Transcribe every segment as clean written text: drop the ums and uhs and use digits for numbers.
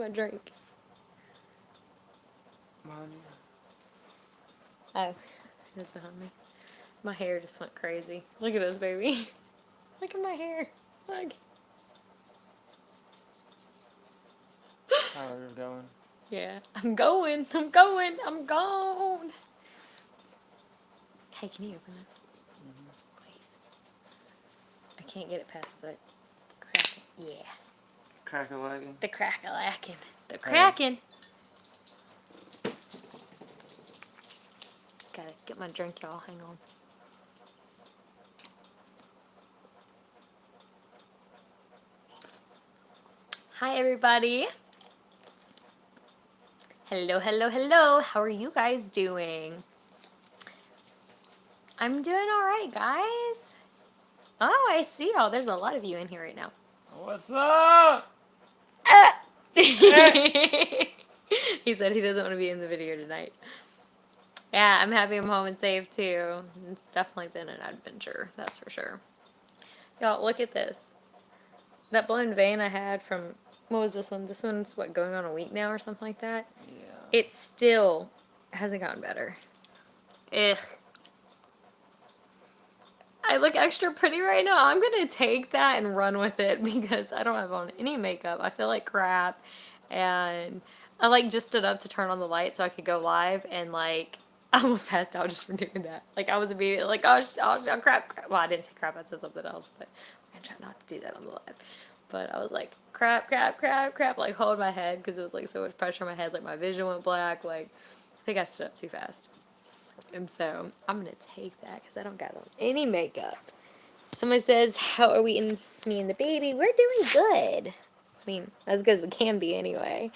My drink. Mine. Oh, it's behind me. My hair just went crazy. Look at this, baby. Look at my hair. Look. Tyler's going. Yeah, I'm going. I'm going. I'm gone. Hey, can you open this? Please. I can't get it past the crack. Yeah. Crack-a-lacking. The crack-a-lacking. The cracking. Gotta get my drink, y'all. Hang on. Hi, everybody. Hello, hello, hello. How are you guys doing? I'm doing all right, guys. Oh, I see y'all. There's a lot of you in here right now. What's up? He said he doesn't want to be in the video tonight. Yeah, I'm happy I'm home and safe too. It's definitely been an adventure, that's for sure. Y'all, look at this. That blown vein I had from, what was this one? This one's, what, going on a week now or something like that? Yeah. It still hasn't gotten better. Ugh. I look extra pretty right now. I'm gonna take that and run with it because I don't have on any makeup. I feel like crap. And I like just stood up to turn on the light so I could go live and like I almost passed out just for doing that. Like I was immediately like, oh crap, crap. Well, I didn't say crap, I said something else, but I'm gonna try not to do that on the live. But I was like, crap, crap, crap, crap, like hold my head because it was like so much pressure on my head. Like my vision went black. Like I think I stood up too fast. And so I'm going to take that because I don't got on any makeup. Someone says, how are we in me and the baby? We're doing good. I mean, as good as we can be anyway.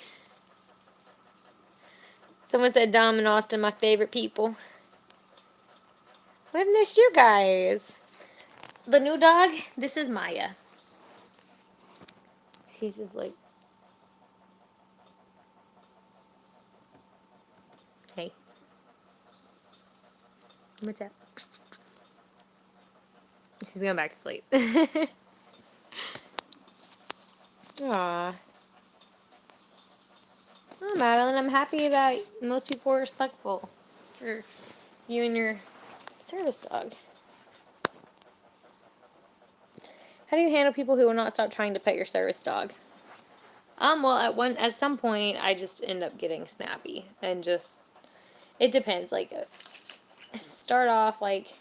Someone said Dom and Austin, my favorite people. I've missed you guys. The new dog, this is Maya. She's just like, hey. I'm gonna tap. She's going back to sleep. Aww. Oh, Madeline, I'm happy that most people are respectful for you and your service dog. How do you handle people who will not stop trying to pet your service dog? Well, at some point, I just end up getting snappy and just, it depends. Like, start off like,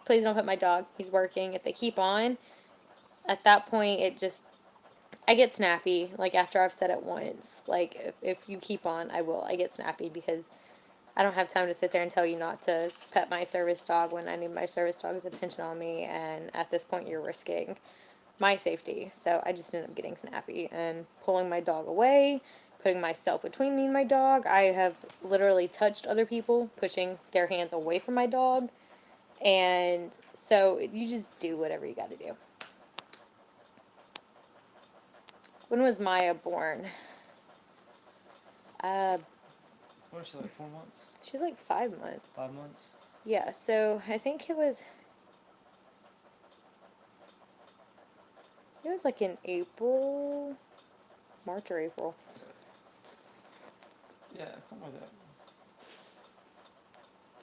please don't pet my dog. He's working. If they keep on, at that point, it just, I get snappy. Like after I've said it once, like if you keep on, I get snappy because I don't have time to sit there and tell you not to pet my service dog when I need my service dog's attention on me. And at this point, you're risking my safety. So I just ended up getting snappy and pulling my dog away, putting myself between me and my dog. I have literally touched other people, pushing their hands away from my dog. And so you just do whatever you got to do. When was Maya born? What is she, like 4 months? She's like 5 months. 5 months? Yeah, so I think it was like in April, March or April. Yeah, something like that.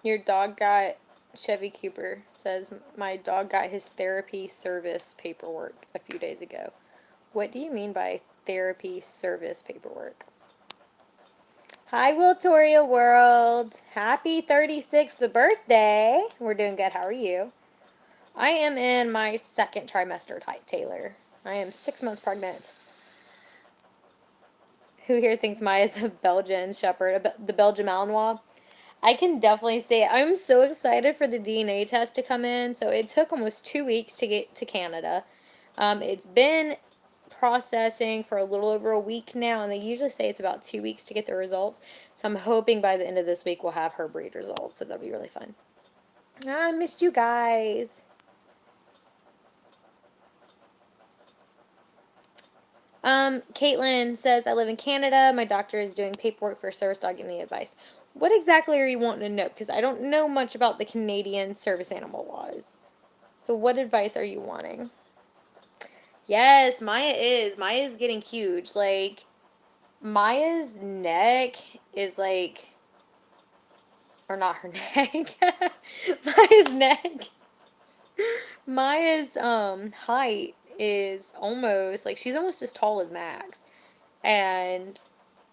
Your dog got, Chevy Cooper says, my dog got his therapy service paperwork a few days ago. What do you mean by therapy service paperwork? Hi, Wiltoria World. Happy 36th birthday. We're doing good. How are you? I am in my second trimester, Taylor. I am 6 months pregnant. Who here thinks Maya's a Belgian Shepherd, the Belgian Malinois? I can definitely say I'm so excited for the DNA test to come in. So it took almost 2 weeks to get to Canada. It's been processing for a little over a week now, and they usually say it's about 2 weeks to get the results. So I'm hoping by the end of this week we'll have her breed results. So that'll be really fun. I missed you guys. Caitlin says, I live in Canada. My doctor is doing paperwork for a service dog. Give me advice. What exactly are you wanting to know? Because I don't know much about the Canadian service animal laws. So what advice are you wanting? Yes, Maya is. Maya is getting huge. Like, Maya's neck is like, or not her neck. Maya's neck. Maya's height is almost like she's almost as tall as Max. And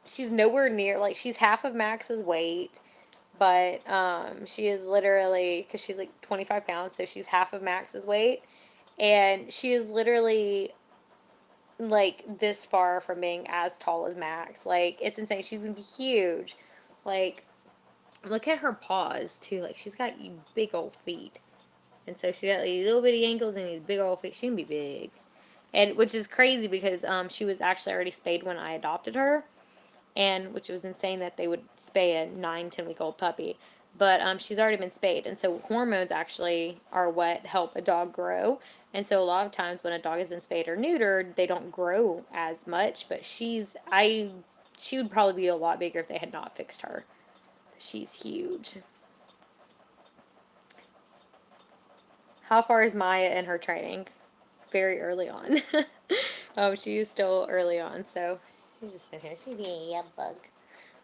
she's nowhere near, like, she's half of Max's weight, but she is literally, because she's like 25 pounds, so she's half of Max's weight, and she is literally like this far from being as tall as Max. Like, it's insane. She's gonna be huge. Like, look at her paws too. Like, she's got big old feet, and so she got these little bitty ankles and these big old feet. She can be big, and which is crazy because she was actually already spayed when I adopted her, and which was insane that they would spay a 9-10 week old puppy. But she's already been spayed, and so hormones actually are what help a dog grow. And so a lot of times when a dog has been spayed or neutered, they don't grow as much. But she would probably be a lot bigger if they had not fixed her. She's huge. How far is Maya in her training? Very early on. She is still early on, so she's just sitting here. She's being a bug.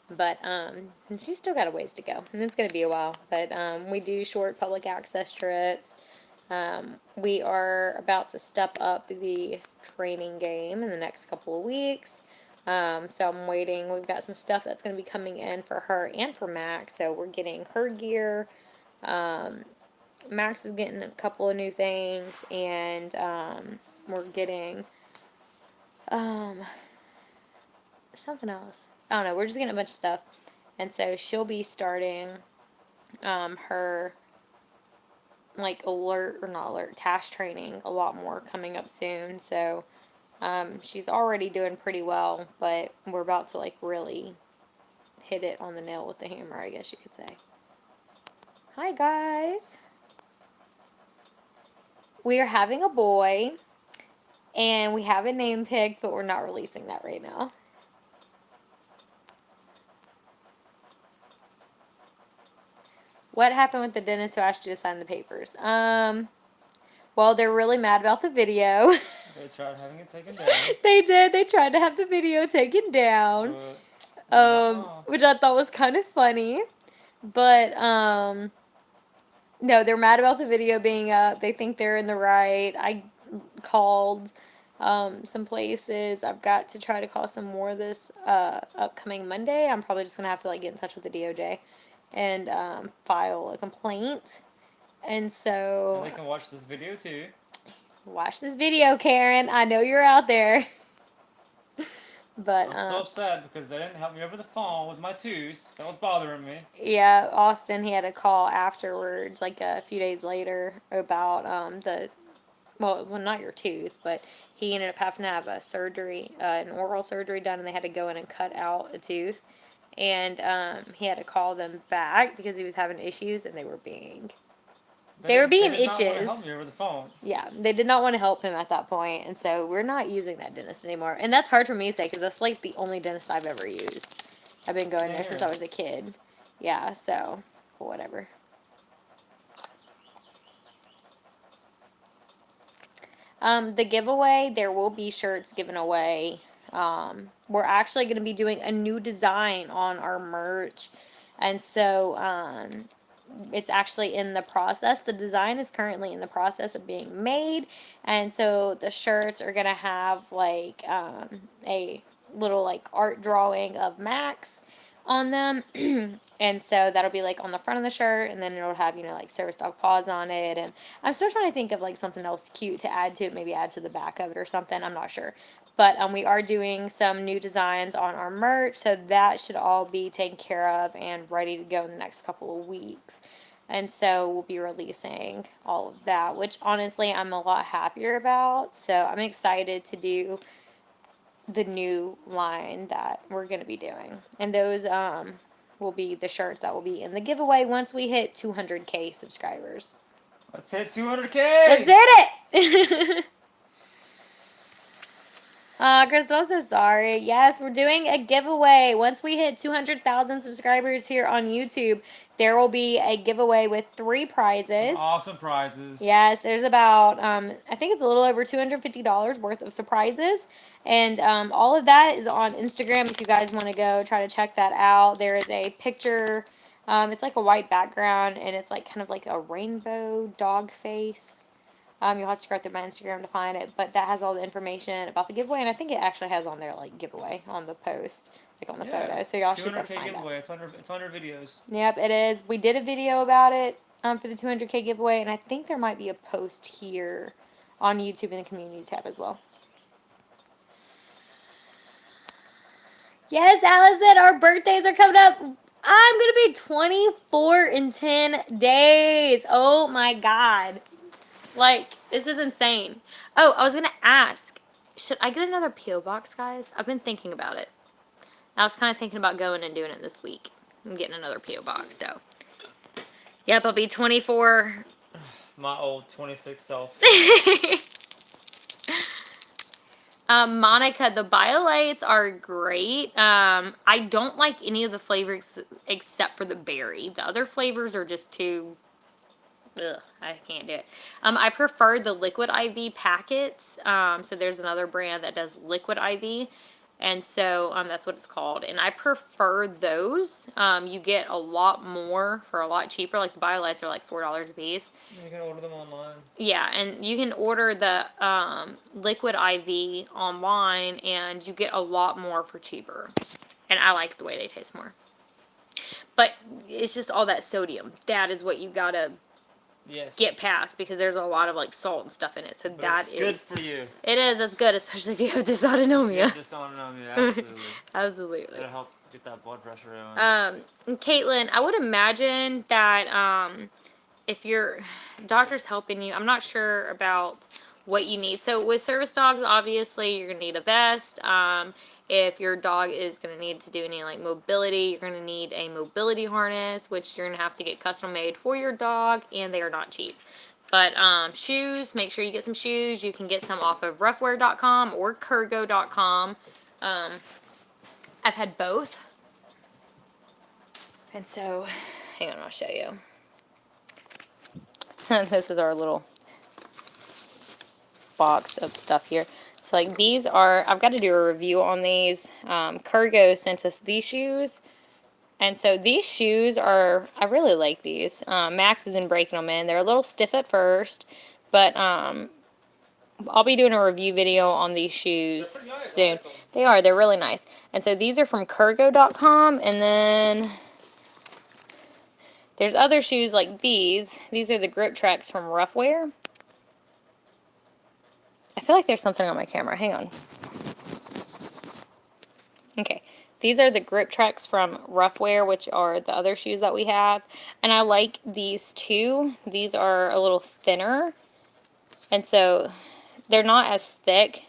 But and she's still got a ways to go, and it's going to be a while. But we do short public access trips. We are about to step up the training game in the next couple of weeks. So I'm waiting. We've got some stuff that's going to be coming in for her and for Max. So we're getting her gear. Max is getting a couple of new things, and we're getting something else. I don't know. We're just getting a bunch of stuff. And so she'll be starting her like alert or not alert task training a lot more coming up soon. So she's already doing pretty well, but we're about to like really hit it on the nail with the hammer, I guess you could say. Hi guys. We are having a boy, and we have a name picked, but we're not releasing that right now. What happened with the dentist who asked you to sign the papers? Well, they're really mad about the video. They tried having it taken down. They did. They tried to have the video taken down. Which I thought was kind of funny. But, no, they're mad about the video being up. They think they're in the right. I called some places. I've got to try to call some more this upcoming Monday. I'm probably just going to have to like get in touch with the DOJ and file a complaint. And so... And they can watch this video too. Watch this video, Karen. I know you're out there. But I'm so upset because they didn't help me over the phone with my tooth. That was bothering me. Yeah, Austin, he had a call afterwards, like a few days later, about well, not your tooth, but he ended up having to have a surgery, an oral surgery done, and they had to go in and cut out a tooth. And he had to call them back because he was having issues, and they were being They did itches. not want to help me over the phone. Yeah, they did not want to help him at that point, and so we're not using that dentist anymore. And that's hard for me to say because that's like the only dentist I've ever used. I've been going there since I was a kid. Yeah, so whatever. The giveaway, there will be shirts given away. We're actually going to be doing a new design on our merch, and so it's actually in the process. The design is currently in the process of being made, and so the shirts are going to have like a little like art drawing of Max on them. And so that'll be like on the front of the shirt, and then it'll have, you know, like service dog paws on it. And I'm still trying to think of like something else cute to add to it, maybe add to the back of it or something. I'm not sure. But we are doing some new designs on our merch, so that should all be taken care of and ready to go in the next couple of weeks. And so we'll be releasing all of that, which honestly I'm a lot happier about. So I'm excited to do the new line that we're going to be doing. And those will be the shirts that will be in the giveaway once we hit 200K subscribers. Let's hit 200K! Let's hit it! Crystal's so sorry. Yes, we're doing a giveaway. Once we hit 200,000 subscribers here on YouTube, there will be a giveaway with 3 Some prizes. awesome prizes. Yes, there's about, I think it's a little over $250 worth of surprises. And all of that is on Instagram if you guys want to go try to check that out. There is a picture, it's like a white background, and it's like kind of like a rainbow dog face. You'll have to scroll through my Instagram to find it, but that has all the information about the giveaway, and I think it actually has on there like giveaway on the post, like on the photo. So y'all should go 200K find giveaway. that. It's on our videos. Yep, it is. We did a video about it for the 200K giveaway, and I think there might be a post here on YouTube in the community tab as well. Yes, Allison, our birthdays are coming up. I'm going to be 24 in 10 days. Oh my God. Like, this is insane. Oh, I was going to ask, should I get another P.O. box, guys? I've been thinking about it. I was kind of thinking about going and doing it this week and getting another P.O. box, so. Yep, I'll be 24. My old 26 self. Monica, the BioLites are great. I don't like any of the flavors except for the berry. The other flavors are just too... Ugh, I can't do it. I prefer the liquid IV packets. So there's another brand that does liquid IV. And so that's what it's called. And I prefer those. You get a lot more for a lot cheaper. Like the BioLites are like $4 a piece. You can order them online. Yeah, and you can order the liquid IV online, and you get a lot more for cheaper. And I like the way they taste more. But it's just all that sodium. That is what you gotta get past, because there's a lot of like salt and stuff in it. So But it's good for you. It is. It's good, especially if you have dysautonomia. Yeah, dysautonomia, absolutely. Absolutely. It'll help get that blood pressure going. Caitlin, I would imagine that if your doctor's helping you, I'm not sure about what you need. So with service dogs, obviously you're gonna need a vest. If your dog is going to need to do any like mobility, you're going to need a mobility harness, which you're going to have to get custom made for your dog, and they are not cheap. But shoes, make sure you get some shoes. You can get some off of roughwear.com or Kurgo.com. I've had both. And so, hang on, I'll show you. This is our little box of stuff here. So like these are, I've got to do a review on these. Kurgo sent us these shoes. And so these shoes are, I really like these. Max has been breaking them in. They're a little stiff at first, but I'll be doing a review video on these shoes soon. They are, they're really nice. And so these are from Kurgo.com, and then there's other shoes like these. These are the Grip Tracks from Roughwear. I feel like there's something on my camera. Hang on. Okay. These are the Grip Tracks from Roughwear, which are the other shoes that we have. And I like these too. These are a little thinner. And so they're not as thick.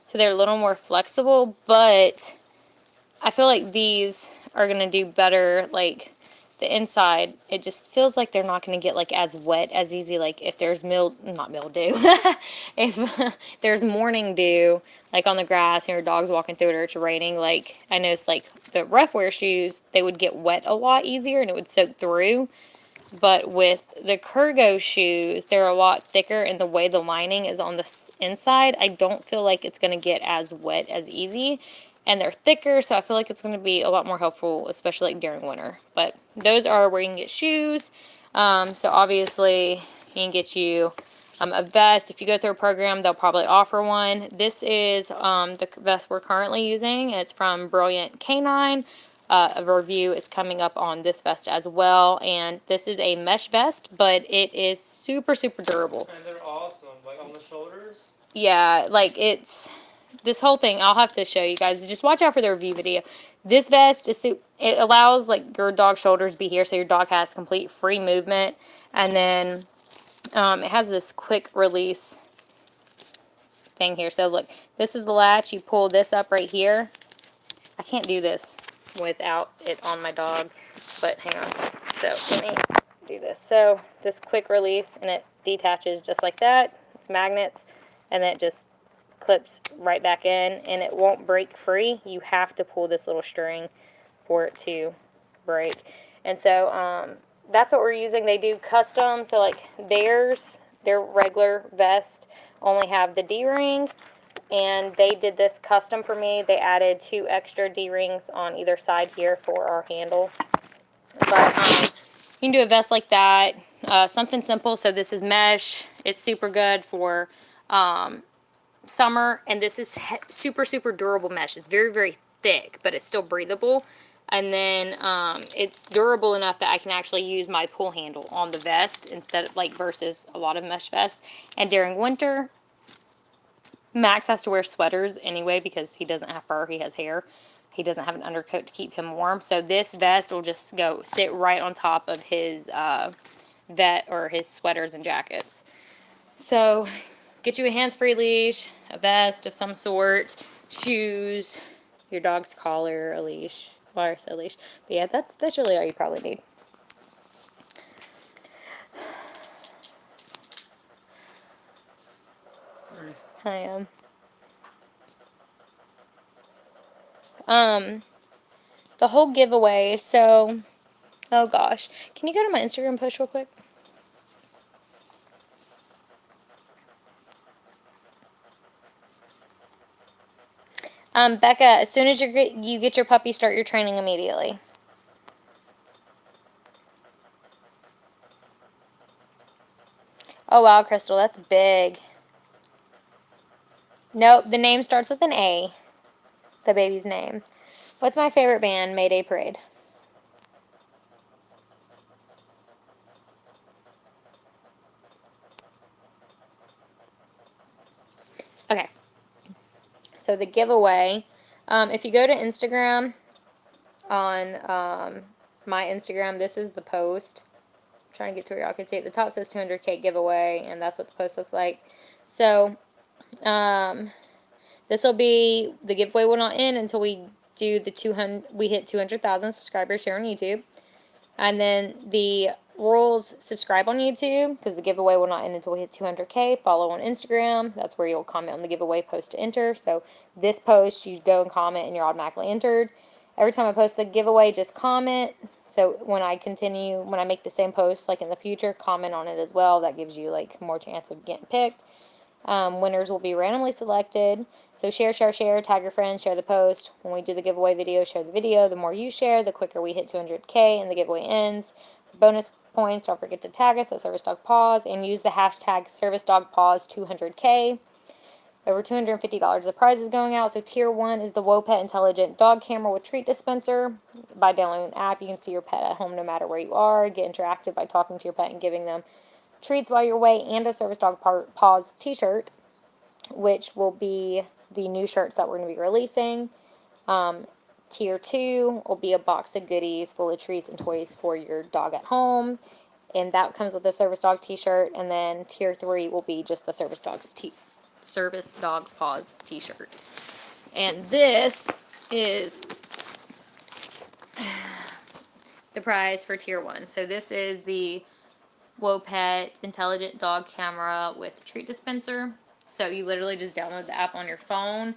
So they're a little more flexible. But I feel like these are going to do better, like the inside. It just feels like they're not going to get like as wet as easy, like if there's not mildew, if there's morning dew like on the grass and your dog's walking through it or it's raining. Like I noticed like the Roughwear shoes, they would get wet a lot easier and it would soak through. But with the Kurgo shoes, they're a lot thicker, and the way the lining is on the inside, I don't feel like it's going to get as wet as easy. And they're thicker, so I feel like it's going to be a lot more helpful, especially like during winter. But those are where you can get shoes. So obviously, you can get you a vest. If you go through a program, they'll probably offer one. This is the vest we're currently using. It's from Brilliant Canine. A review is coming up on this vest as well. And this is a mesh vest, but it is super, super durable. And they're awesome. Like on the shoulders? Yeah, like it's... This whole thing, I'll have to show you guys. Just watch out for the review video. This vest, it allows like your dog's shoulders to be here, so your dog has complete free movement. And then it has this quick release thing here. So look, this is the latch. You pull this up right here. I can't do this without it on my dog, but hang on. So let me do this. So this quick release, and it detaches just like that. It's magnets, and then it just clips right back in, and it won't break free. You have to pull this little string for it to break. And so that's what we're using. They do custom, so like their regular vest only have the D-ring, and they did this custom for me. They added 2 extra D-rings on either side here for our handle. But you can do a vest like that, something simple. So this is mesh. It's super good for summer, and this is super, super durable mesh. It's very, very thick, but it's still breathable. And then it's durable enough that I can actually use my pull handle on the vest instead of like versus a lot of mesh vests. And during winter, Max has to wear sweaters anyway because he doesn't have fur, he has hair. He doesn't have an undercoat to keep him warm. So this vest will just go sit right on top of his his sweaters and jackets. So get you a hands-free leash, a vest of some sort, shoes, your dog's collar, a leash. Well, I said leash. But yeah, that's really all you probably need. I am. The whole giveaway, so, oh gosh. Can you go to my Instagram post real quick? Becca, as soon as you get your puppy, start your training immediately. Oh wow, Crystal, that's big. Nope, the name starts with an A. The baby's name. What's my favorite band? Mayday Parade. Okay. So the giveaway, if you go to Instagram, on my Instagram, this is the post. I'm trying to get to where y'all can see it. The top says 200K giveaway, and that's what the post looks like. So, this will be, the giveaway will not end until we do we hit 200,000 subscribers here on YouTube. And then the rules, subscribe on YouTube, because the giveaway will not end until we hit 200K. Follow on Instagram. That's where you'll comment on the giveaway post to enter. So this post, you go and comment, and you're automatically entered. Every time I post the giveaway, just comment. So when I make the same post, like in the future, comment on it as well. That gives you like more chance of getting picked. Winners will be randomly selected. So share, tag your friends, share the post. When we do the giveaway video, share the video. The more you share, the quicker we hit 200K and the giveaway ends. For bonus points, don't forget to tag us at Service Dog Paws and use the hashtag Service Dog Paws 200K. Over $250 of prizes going out. So tier 1 is the WoPet Intelligent Dog Camera with Treat Dispenser. By downloading the app, you can see your pet at home no matter where you are. Get interactive by talking to your pet and giving them treats while you're away, and a Service Dog Paws t-shirt, which will be the new shirts that we're going to be releasing. Tier 2 will be a box of goodies full of treats and toys for your dog at home, and that comes with a Service Dog t-shirt. And then tier 3 will be just the Service Dog Paws t-shirt. And this is the prize for tier 1. So this is the WoPet Intelligent Dog Camera with Treat Dispenser. So you literally just download the app on your phone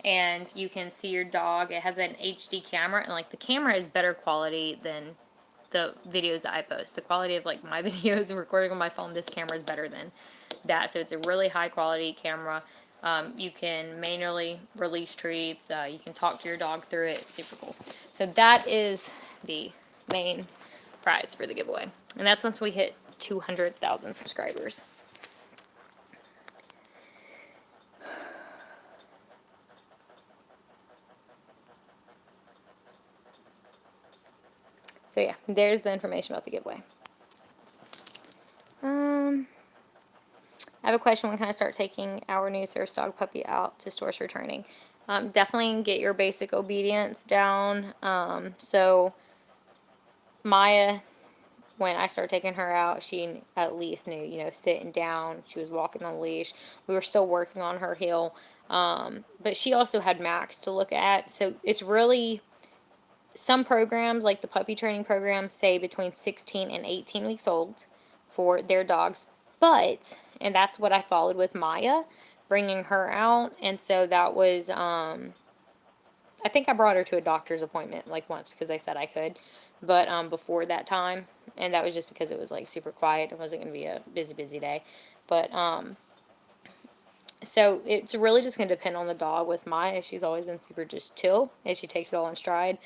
and you can see your dog. It has an HD camera, and like the camera is better quality than the videos that I post. The quality of like my videos and recording on my phone, this camera is better than that. So it's a really high quality camera. You can manually release treats. You can talk to your dog through it. It's super cool. So that is the main prize for the giveaway. And that's once we hit 200,000 subscribers. So yeah, there's the information about the giveaway. I have a question. When can I start taking our new service dog puppy out to stores for training? Definitely get your basic obedience down. So Maya, when I started taking her out, she at least knew, sitting down. She was walking on a leash. We were still working on her heel. But she also had Max to look at. So it's really, some programs, like the puppy training program, say between 16 and 18 weeks old for their dogs. But, and that's what I followed with Maya. bringing her out, and so that was, I think I brought her to a doctor's appointment, like, once, because they said I could, but, before that time, and that was just because it was, like, super quiet. It wasn't going to be a busy day, but, so it's really just going to depend on the dog. With Maya, she's always been super just chill, and she takes it all in stride.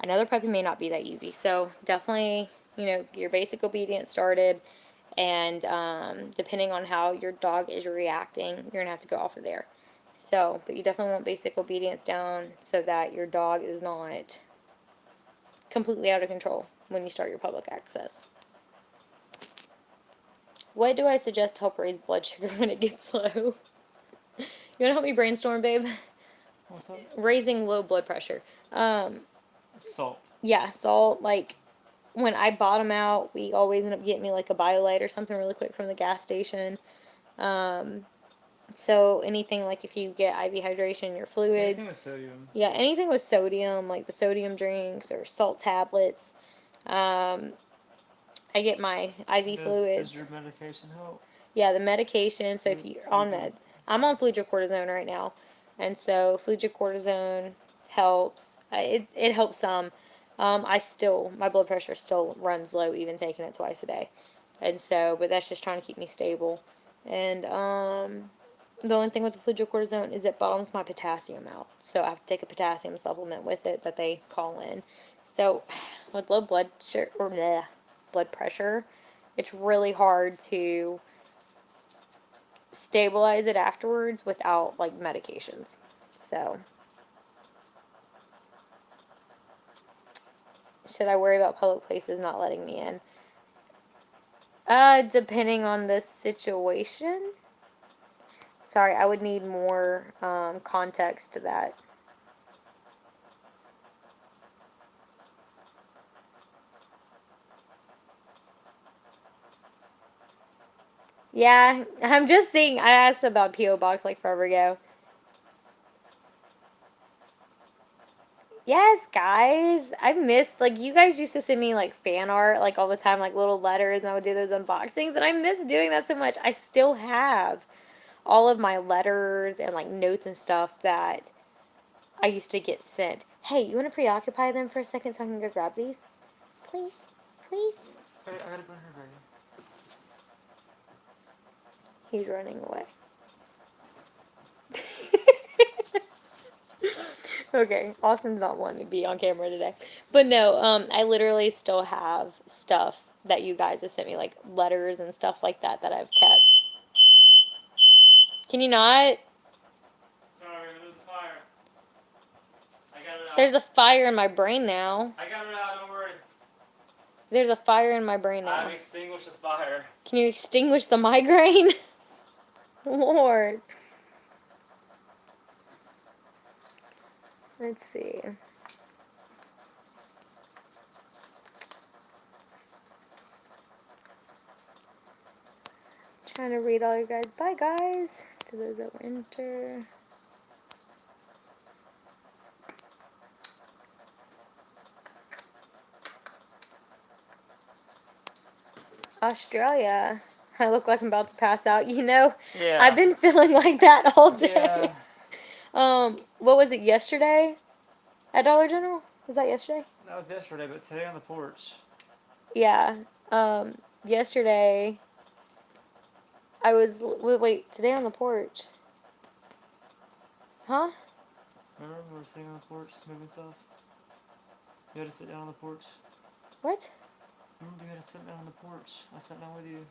Another puppy may not be that easy, so definitely, your basic obedience started, and depending on how your dog is reacting, you're going to have to go off of there. So, but you definitely want basic obedience down so that your dog is not completely out of control when you start your public access. What do I suggest to help raise blood sugar when it gets low? You want to help me brainstorm, babe? What's up? Raising low blood pressure. Salt. Yeah, salt. Like, when I bottom out, we always end up getting me like a BioLite or something really quick from the gas station. So anything like if you get IV hydration, your fluids. Anything with sodium. Yeah, anything with sodium, like the sodium drinks or salt tablets. I get my IV fluids. Does your medication help? Yeah, the medication. So if you're on meds, I'm on fludrocortisone right now, and so fludrocortisone helps. It helps some. My blood pressure still runs low even taking it twice a day, and so but that's just trying to keep me stable. And the only thing with the fludrocortisone is it bottoms my potassium out, so I have to take a potassium supplement with it that they call in. So with low blood sugar or blood pressure, it's really hard to stabilize it afterwards without like medications. So should I worry about public places not letting me in? Depending on the situation. Sorry, I would need more context to that. Yeah, I'm just seeing. I asked about P.O. Box like forever ago. Yes, guys. I missed, like, you guys used to send me, like, fan art, like, all the time, like, little letters, and I would do those unboxings, and I miss doing that so much. I still have all of my letters and, like, notes and stuff that I used to get sent. Hey, you want to preoccupy them for a second so I can go grab these? Please? Please? I gotta bring her ready. He's running away. Okay, Austin's not wanting to be on camera today. But no, I literally still have stuff that you guys have sent me, like letters and stuff like that I've kept. Can you not? Sorry, there's a fire. I got it out. There's a fire in my brain now. I got it out, don't worry. There's a fire in my brain now. I've extinguished the fire. Can you extinguish the migraine? Lord. Let's see. Trying to read all you guys. Bye, guys. To those that will enter. Australia. I look like I'm about to pass out. Yeah. I've been feeling like that all day. Yeah. What was it, yesterday? At Dollar General? Was that yesterday? That was yesterday, but today on the porch. Yeah. Yesterday, I was, wait, today on the porch. Huh? Remember we were sitting on the porch, moving stuff? You had to sit down on the porch. What? Remember you had to sit down on the porch. I sat down with you.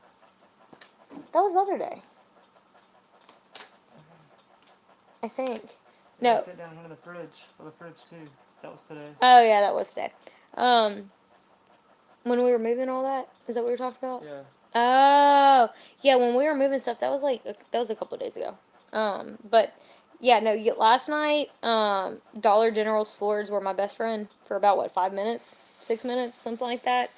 That was the other day. I think. You had No. to sit down here in the fridge. Or the fridge too. That was today. Oh, yeah, that was today. When we were moving all that? Is that what we were talking about? Yeah. Oh, yeah, when we were moving stuff, that was a couple of days ago. But yeah, no, last night, Dollar General's floors were my best friend for about, what, 5 minutes? 6 minutes? Something like that.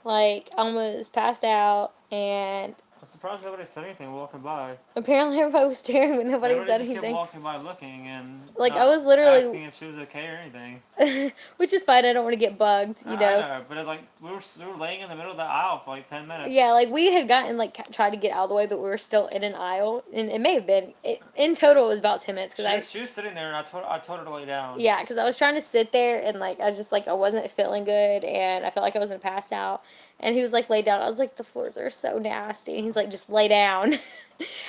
Like, I was passed out, and I'm surprised nobody said anything walking by. Apparently everybody was staring, but nobody Everybody said just kept anything. walking by looking and Like, I not was literally, asking if she was okay or anything. which is fine, I don't want to get bugged, you I know. know, but it's like we were laying in the middle of the aisle for like 10 Yeah, minutes. like, we had gotten, like, tried to get out of the way, but we were still in an aisle. And it may have been, in total, it was about 10 minutes, because She was sitting there and I told her to lay down. yeah, because I was trying to sit there, and, like, I was just, like, I wasn't feeling good, and I felt like I was going to pass out. And he was like, lay down. I was like, the floors are so nasty. And he's like, just lay down.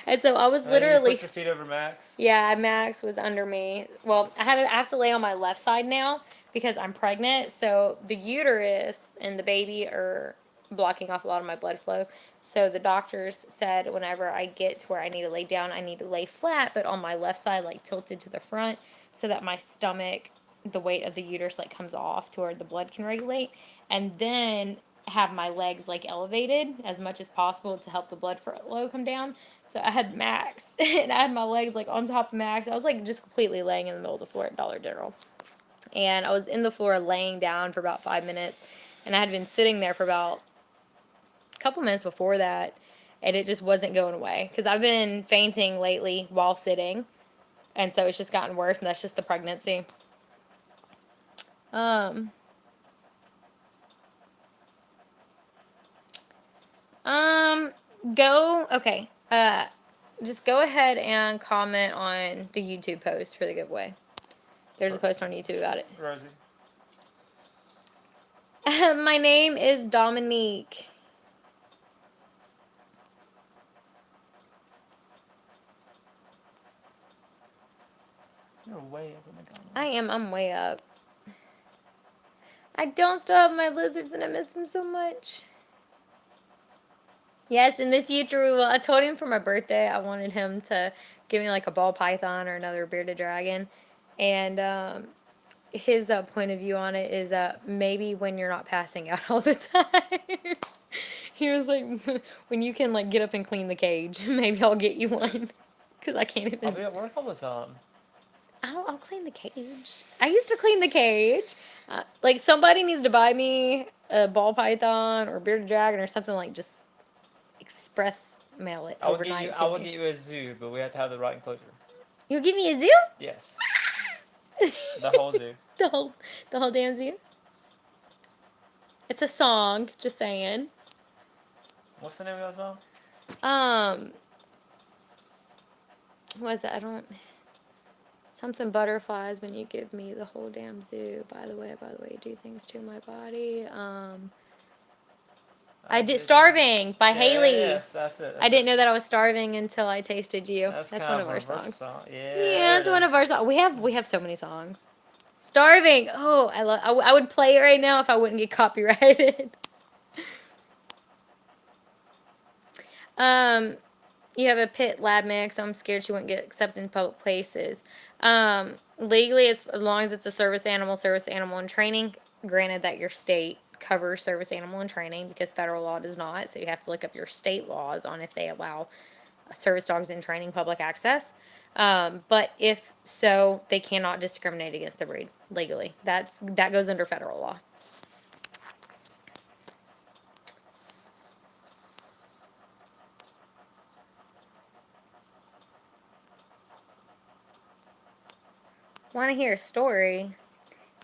And so I was And then you literally, put your feet over Max. yeah, Max was under me. Well, I have to lay on my left side now because I'm pregnant. So the uterus and the baby are blocking off a lot of my blood flow. So the doctors said whenever I get to where I need to lay down, I need to lay flat, but on my left side, like tilted to the front, so that my stomach, the weight of the uterus, like comes off to where the blood can regulate, and then have my legs like elevated as much as possible to help the blood flow come down. So I had Max, and I had my legs like on top of Max. I was like just completely laying in the middle of the floor at Dollar General. And I was in the floor laying down for about 5 minutes. And I had been sitting there for about a couple minutes before that. And it just wasn't going away. Because I've been fainting lately while sitting. And so it's just gotten worse. And that's just the pregnancy. Um, okay. Just go ahead and comment on the YouTube post for the giveaway. There's a post on YouTube about it. Rosie. My name is Dominique. You're way up in the comments. I am. I'm way up. I don't still have my lizards and I miss them so much. Yes, in the future we will. I told him for my birthday I wanted him to give me like a ball python or another bearded dragon. And his point of view on it is maybe when you're not passing out all the time. He was like, when you can like get up and clean the cage, maybe I'll get you one. Because I can't even. I'll be at work all the time. I'll clean the cage. I used to clean the cage. Like, somebody needs to buy me a ball python or bearded dragon or something, like, just express mail it overnight to I will me. get you a zoo, but we have to have the right enclosure. You'll give me a zoo? Yes. The whole zoo. the whole damn zoo? It's a song, just saying. What's the name of that song? What is it? I don't... Something butterflies when you give me the whole damn zoo. By the way, you do things to my body. I did Starving by Haley. Yes, that's it. I didn't know that I was starving until I tasted you. That's one of our songs. Yeah, it's one of our songs. We have so many songs. Starving. Oh, I would play it right now if I wouldn't get copyrighted. You have a pit lab mix. I'm scared she wouldn't get accepted in public places. Legally, as long as it's a service animal in training, granted that your state covers service animal in training because federal law does not, so you have to look up your state laws on if they allow service dogs in training public access. But if so, they cannot discriminate against the breed legally. That goes under federal law. Want to hear a story?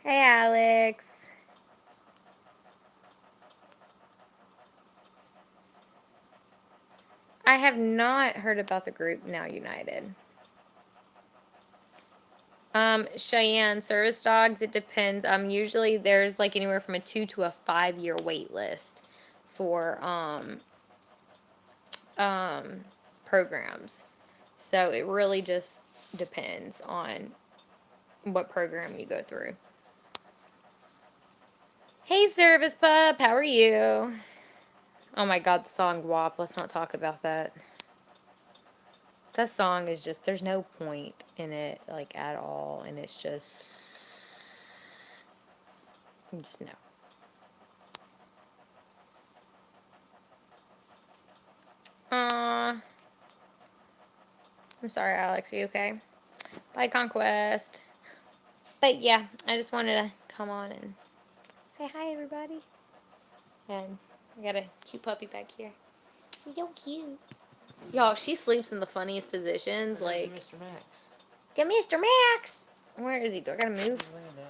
Hey, Alex. I have not heard about the group Now United. Cheyenne, service dogs, it depends. Usually there's like anywhere from a 2 to a 5 year wait list for programs. So it really just depends on what program you go through. Hey, Service Pup, how are you? Oh my god, the song WAP, let's not talk about that. That song is just, there's no point in it, like, at all, and it's just no. I'm sorry, Alex, are you okay? Bye, Conquest. But yeah, I just wanted to come on and say hi, everybody. And I got a cute puppy back here. So cute. Y'all, she sleeps in the funniest positions. There's Like, Mr. Max. get Mr. Max. Where is he? Do I gotta move? He's laying down.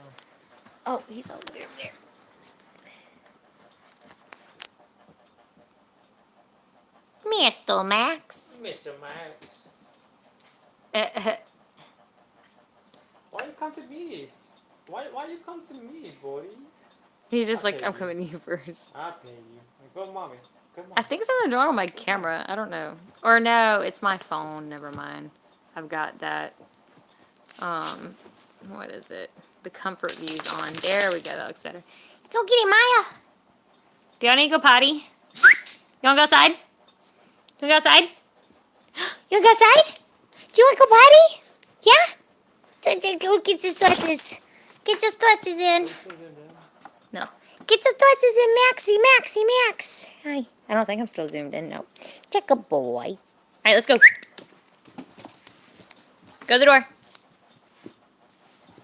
Oh, he's over there. Mr. Max. Mr. Max. Uh, Why you come to me? Why you come to me, boy? he's just I'll like, pay I'm you. coming to you first. I'll pay you. Go, mommy. Go, mommy. I think something's wrong with my camera. I don't know. Or no, it's my phone. Never mind. I've got that, what is it? The comfort views on. There we go. That looks better. Go get it, Maya. Do y'all need to go potty? You wanna go outside? You wanna go outside? You wanna go outside? Do you wanna go potty? Yeah? Go get your stretches. Get your stretches in. No. Get your stretches in, Maxie, Max. Hi. I don't think I'm still zoomed in. No. Check a boy. All right, let's go. Go to the door.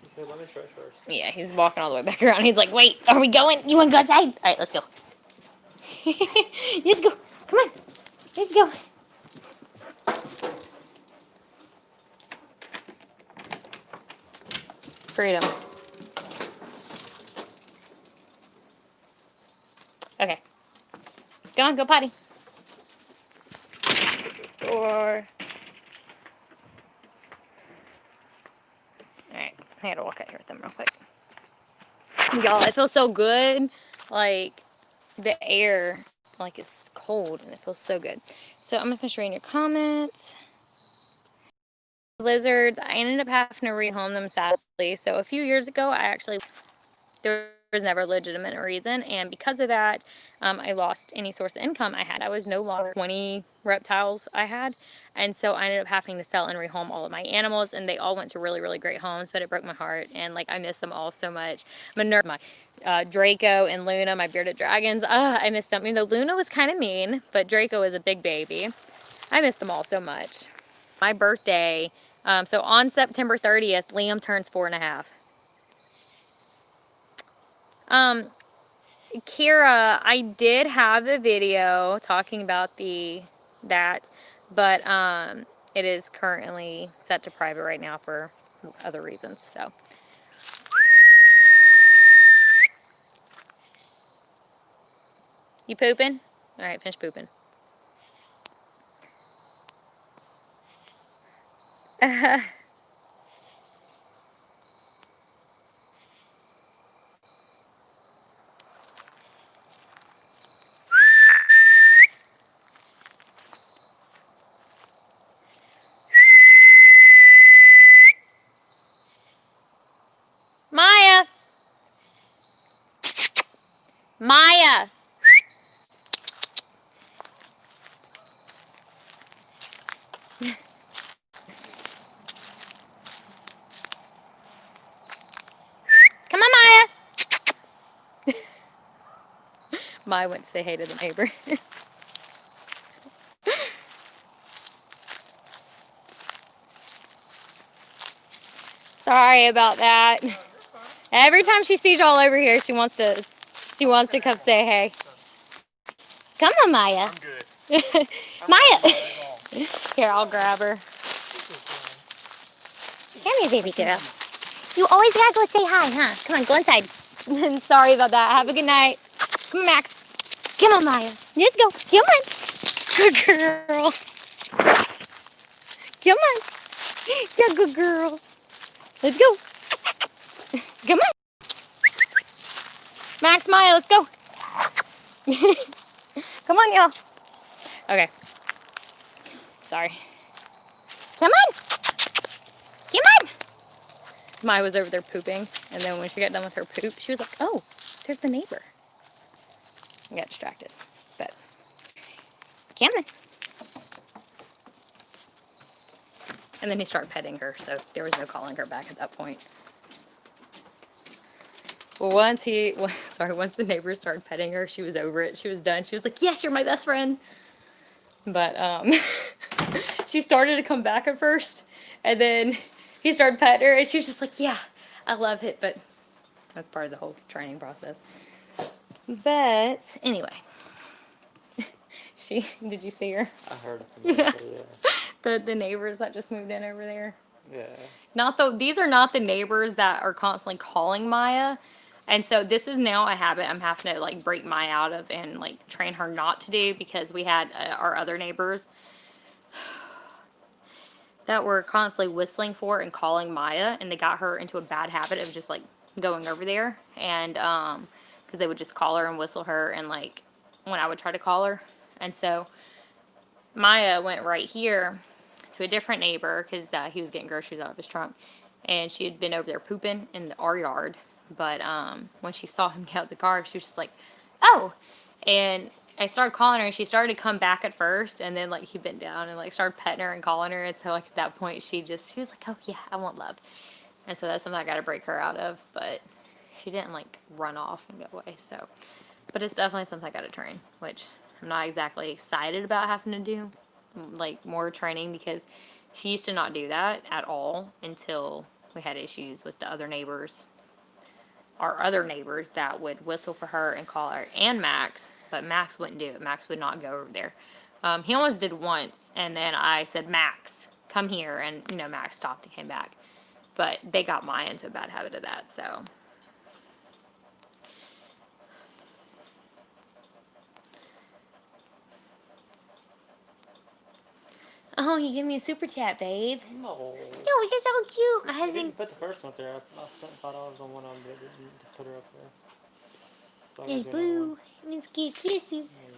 He said, let me stretch first. Yeah, he's walking all the way back around. He's like, wait, are we going? You want to go outside? All right, let's go. Let's go. Come on. Let's go. Freedom. Okay. Go on, go potty. Store. Alright, I gotta walk out here with them real quick. Y'all, it feels so good. Like, the air, like, it's cold and it feels so good. So, I'm gonna finish reading your comments. Lizards, I ended up having to rehome them sadly. So, a few years ago, there was never a legitimate reason, and because of that, I lost any source of income I had. I was no longer 20 reptiles I had, and so I ended up having to sell and rehome all of my animals, and they all went to really, really great homes, but it broke my heart, and like I miss them all so much. My Draco and Luna, my bearded dragons, I miss them. Even though Luna was kind of mean, but Draco is a big baby. I miss them all so much. My birthday, so on September 30th, Liam turns 4.5. Kira, I did have a video talking about that, but it is currently set to private right now for other reasons. So, you pooping? All right, finish pooping. Maya, Maya. Come on, Maya. Maya went to say hey to the neighbor. Sorry about that. Every time she sees y'all over here, she wants to come say hey. Come on, Maya. I'm good. Maya. Here, I'll grab her. Come here, baby girl. You always gotta go say hi, huh? Come on, go inside. Sorry about that. Have a good night. Come on, Max. Come on, Maya. Let's go. Come on. Good girl. Come on. You're a good girl. Let's go. Come on. Max, Maya, let's go. Come on, y'all. Okay. Sorry. Come on. Come on. Maya was over there pooping, and then when she got done with her poop, she was like, oh, there's the neighbor. I got distracted, but come on. And then he started petting her, so there was no calling her back at that point. Well, once the neighbor started petting her, she was over it. She was done. She was like, yes, you're my best friend. But she started to come back at first, and then he started petting her, and she was just like, yeah, I love it, but that's part of the whole training process. But anyway, Did you see her? I heard somebody Yeah. say, yeah. The neighbors that just moved in over there. Yeah. These are not the neighbors that are constantly calling Maya. And so this is now a habit I'm having to like break Maya out of and like train her not to do, because we had our other neighbors that were constantly whistling for and calling Maya, and they got her into a bad habit of just like going over there, and because they would just call her and whistle her, and like when I would try to call her. And so Maya went right here to a different neighbor because he was getting groceries out of his trunk, and she had been over there pooping in our yard. But when she saw him get out of the car, she was just like, "Oh!" And I started calling her, and she started to come back at first, and then like he bent down and like started petting her and calling her, and so like at that point she was like, "Oh yeah, I want love," and so that's something I got to break her out of. But she didn't like run off and go away. So, but it's definitely something I got to train, which I'm not exactly excited about having to do, like more training, because she used to not do that at all until we had issues with the other neighbors, our other neighbors that would whistle for her and call her, and Max, but Max wouldn't do it. Max would not go over there. He almost did once, and then I said, "Max, come here," and Max stopped and came back. But they got Maya into a bad habit of that, so. Oh, you give me a super chat, babe. No. No, you're so cute. My I husband. didn't put the first one there. I spent $5 on one of them, but I didn't put her up there. So I There's got another one. Blue. It's cute kisses. Yeah.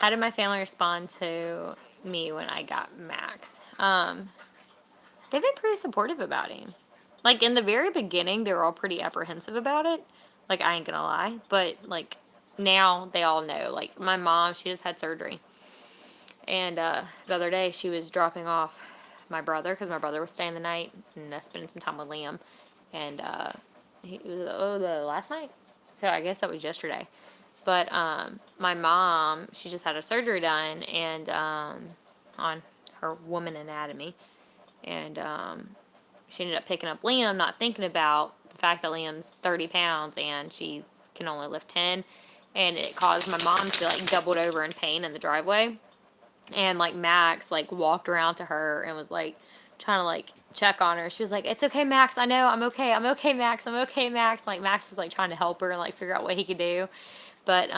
How did my family respond to me when I got Max? They've been pretty supportive about him. Like, in the very beginning, they were all pretty apprehensive about it. Like, I ain't gonna lie. But, like, now they all know. Like, my mom, she just had surgery. And the other day, she was dropping off my brother, because my brother was staying the night, and spending some time with Liam. And it was the last night. So I guess that was yesterday. But my mom, she just had a surgery done, and on her woman anatomy. And she ended up picking up Liam, not thinking about the fact that Liam's 30 pounds and she can only lift 10. And it caused my mom to like doubled over in pain in the driveway. And like Max like walked around to her and was like trying to like check on her. She was like, "It's okay, Max. I know. I'm okay. I'm okay, Max. I'm okay, Max." Like Max was like trying to help her and like figure out what he could do. But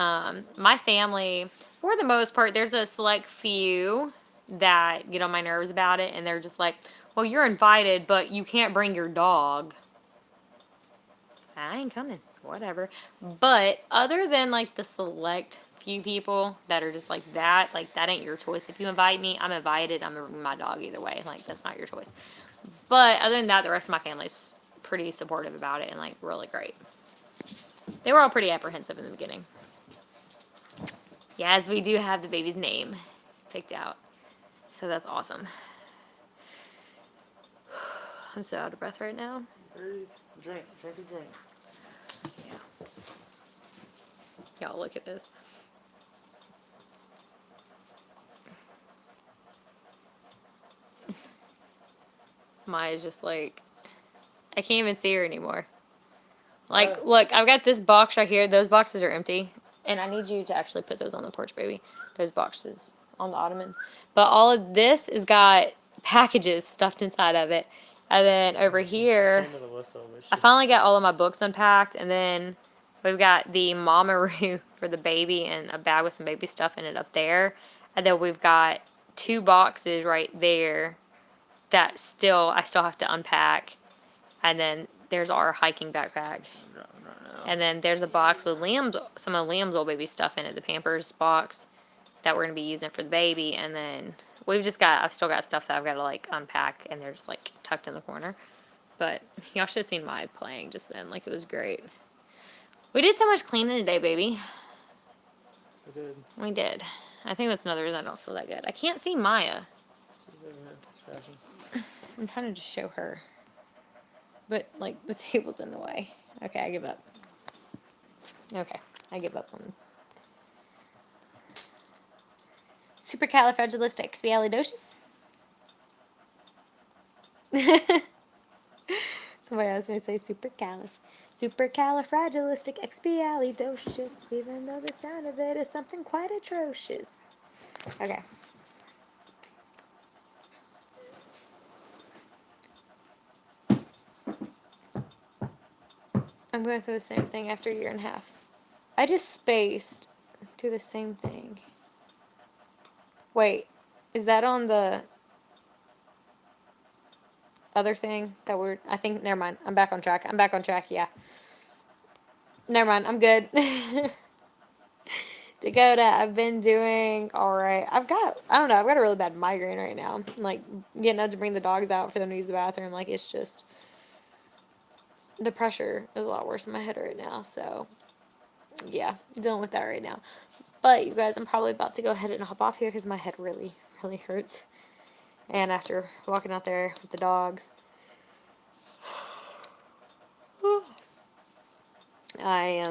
my family, for the most part, there's a select few that get on my nerves about it, and they're just like, "Well, you're invited, but you can't bring your dog." I ain't coming. Whatever. But other than like the select few people that are just like that ain't your choice. If you invite me, I'm invited. I'm gonna bring my dog either way. Like, that's not your choice. But other than that, the rest of my family's pretty supportive about it and like really great. They were all pretty apprehensive in the beginning. Yes, we do have the baby's name picked out. So that's awesome. I'm so out of breath right now. Breathe. Drink a drink. Yeah. Y'all look at this. Maya's just like, I can't even see her anymore. Like, look, I've got this box right here. Those boxes are empty. And I need you to actually put those on the porch, baby. Those boxes on the ottoman. But all of this has got packages stuffed inside of it. And then over here, I finally got all of my books unpacked. And then we've got the Mamaroo for the baby and a bag with some baby stuff in it up there. And then we've got 2 boxes right there that I still have to unpack. And then there's our hiking backpacks. And then there's a box with some of Liam's old baby stuff in it, the Pampers box that we're going to be using for the baby. And then I've still got stuff that I've got to like unpack, and they're just like tucked in the corner. But y'all should have seen my playing just then. Like, it was great. We did so much cleaning today, baby. We did. I think that's another reason I don't feel that good. I can't see Maya. I'm trying to just show her. But, like, the table's in the way. Okay, I give up. Okay, I give up on supercalifragilisticexpialidocious. Somebody else may say supercalif. Supercalifragilisticexpialidocious, even though the sound of it is something quite atrocious. Okay. I'm going through the same thing after a year and a half. I just spaced through the same thing. Wait, is that on the other thing that I think, never mind. I'm back on track. Yeah. Never mind. I'm good. Dakota, I've been doing alright. I don't know, I've got a really bad migraine right now. Like, getting up to bring the dogs out for them to use the bathroom. Like, it's just, the pressure is a lot worse in my head right now. So, yeah, dealing with that right now. But, you guys, I'm probably about to go ahead and hop off here because my head really, really hurts. And after walking out there with the dogs, I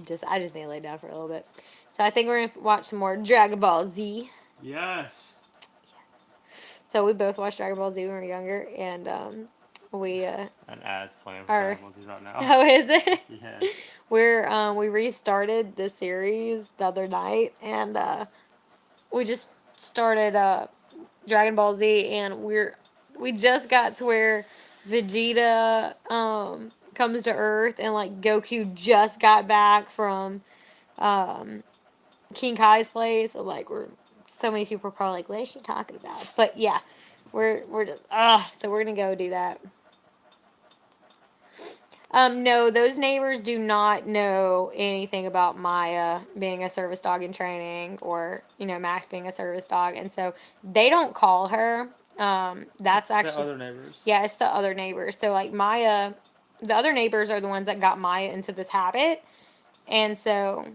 just need to lay down for a little bit. So I think we're going to watch some more Dragon Ball Z. Yes. So we both watched Dragon Ball Z when we were younger, and we An ad's playing for are. Dragon Ball Z right now. Oh, is it? Yes. We restarted the series the other night, and we just started Dragon Ball Z, and we just got to where Vegeta comes to Earth, and like Goku just got back from King Kai's place. So, like, so many people are probably like, what is she talking about? But yeah, we're just so we're gonna go do that. No, those neighbors do not know anything about Maya being a service dog in training, or, Max being a service dog, and so they don't call her. That's It's actually, the other neighbors. yeah, it's the other neighbors. So, like, Maya, the other neighbors are the ones that got Maya into this habit, and so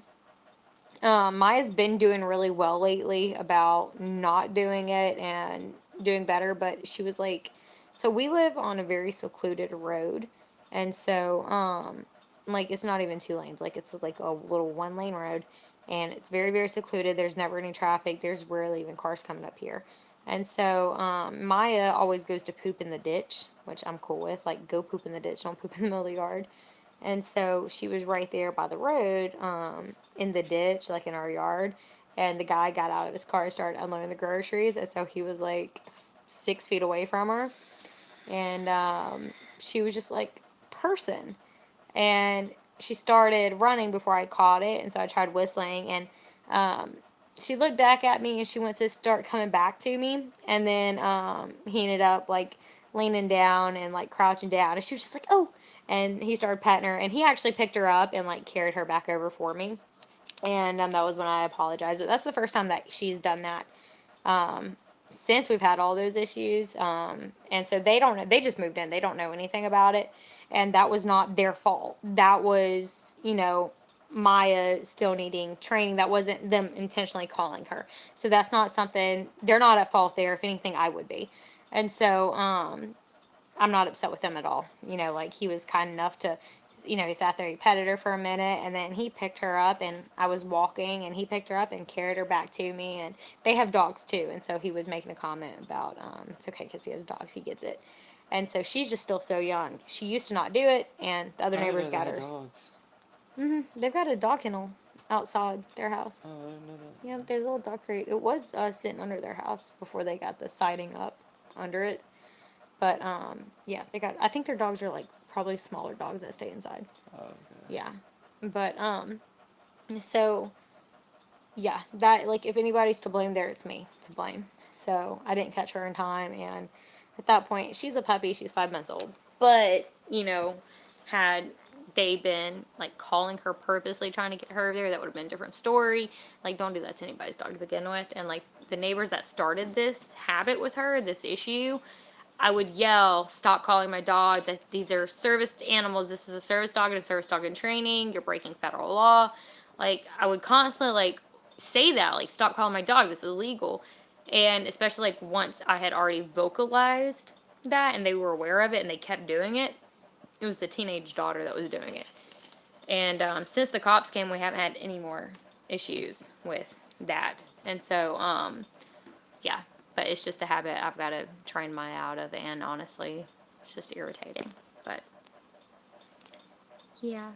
Maya's been doing really well lately about not doing it and doing better, but she was like, so we live on a very secluded road, and so like, it's not even 2 lanes, like, it's like a little 1 lane road, and it's very, very secluded. There's never any traffic. There's rarely even cars coming up here. And so Maya always goes to poop in the ditch, which I'm cool with. Like, go poop in the ditch, don't poop in the middle of the yard. And so she was right there by the road, in the ditch, like in our yard. And the guy got out of his car and started unloading the groceries. And so he was like 6 feet away from her. And she was just like, person. And she started running before I caught it. And so I tried whistling. And she looked back at me, and she went to start coming back to me. And then he ended up like leaning down and like crouching down. And she was just like, oh. And he started petting her. And he actually picked her up and like carried her back over for me. And that was when I apologized. But that's the first time that she's done that since we've had all those issues. And so they just moved in. They don't know anything about it. And that was not their fault. That was, Maya still needing training. That wasn't them intentionally calling her. So that's not something, they're not at fault there. If anything, I would be. And so I'm not upset with them at all. Like, he was kind enough to, he sat there, he petted her for a minute, and then he picked her up, and I was walking, and he picked her up and carried her back to me. And they have dogs too, and so he was making a comment about, it's okay because he has dogs, he gets it. And so she's just still so young. She used to not do it, and the other neighbors got her. Dogs. They've got a dog kennel outside their house. Oh, I didn't know that. Yeah, there's a little dog crate. It was sitting under their house before they got the siding up under it. But, yeah, I think their dogs are, like, probably smaller dogs that stay inside. Oh, okay. Yeah. But, so, yeah, that, like, if anybody's to blame there, it's me to blame. So, I didn't catch her in time, and at that point, she's a puppy, she's 5 months old. But, had they been, like, calling her purposely trying to get her there, that would have been a different story. Like, don't do that to anybody's dog to begin with. And, like, the neighbors that started this habit with her, this issue, I would yell, stop calling my dog that these are service animals. This is a service dog and a service dog in training. You're breaking federal law. Like, I would constantly, like, say that, like, stop calling my dog. This is illegal. And especially, like, once I had already vocalized that and they were aware of it and they kept doing it, it was the teenage daughter that was doing it. And since the cops came, we haven't had any more issues with that. And so, yeah. But it's just a habit I've got to train my out of, and honestly, it's just irritating. But Yeah.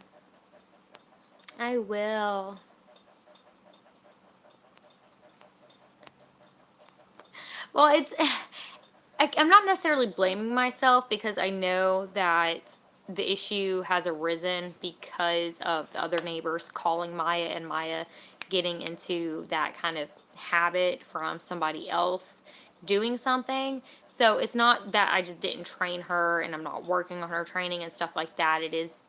I will. Well, I'm not necessarily blaming myself because I know that the issue has arisen because of the other neighbors calling Maya and Maya getting into that kind of habit from somebody else doing something. So it's not that I just didn't train her and I'm not working on her training and stuff like that. It is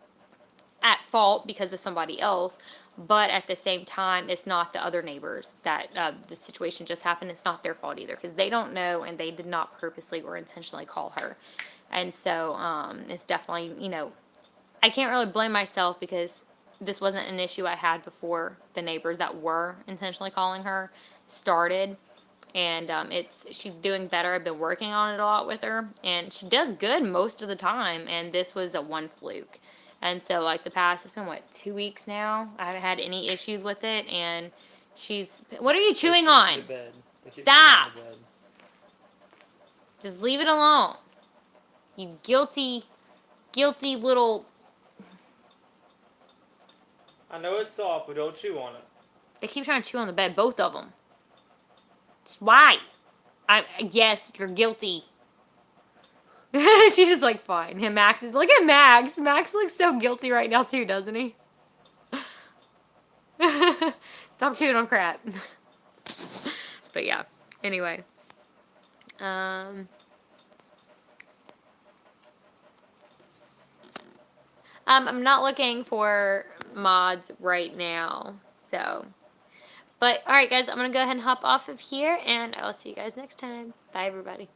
at fault because of somebody else, but at the same time, it's not the other neighbors that the situation just happened. It's not their fault either because they don't know and they did not purposely or intentionally call her. And so it's definitely, I can't really blame myself because this wasn't an issue I had before the neighbors that were intentionally calling her started. And she's doing better. I've been working on it a lot with her, and she does good most of the time. And this was a one fluke. And so, like it's been what, 2 weeks now? I haven't had any issues with it, and what are you chewing on? The bed. They keep Stop! chewing on the bed. Just leave it alone. You guilty little. I know it's soft, but don't chew on it. They keep trying to chew on the bed, both of them. Just why? Yes, you're guilty. She's just like, fine. And Max is, look at Max. Max looks so guilty right now too, doesn't he? Stop chewing on crap. But yeah, anyway. I'm not looking for mods right now, so. But, alright guys, I'm going to go ahead and hop off of here, and I'll see you guys next time. Bye, everybody.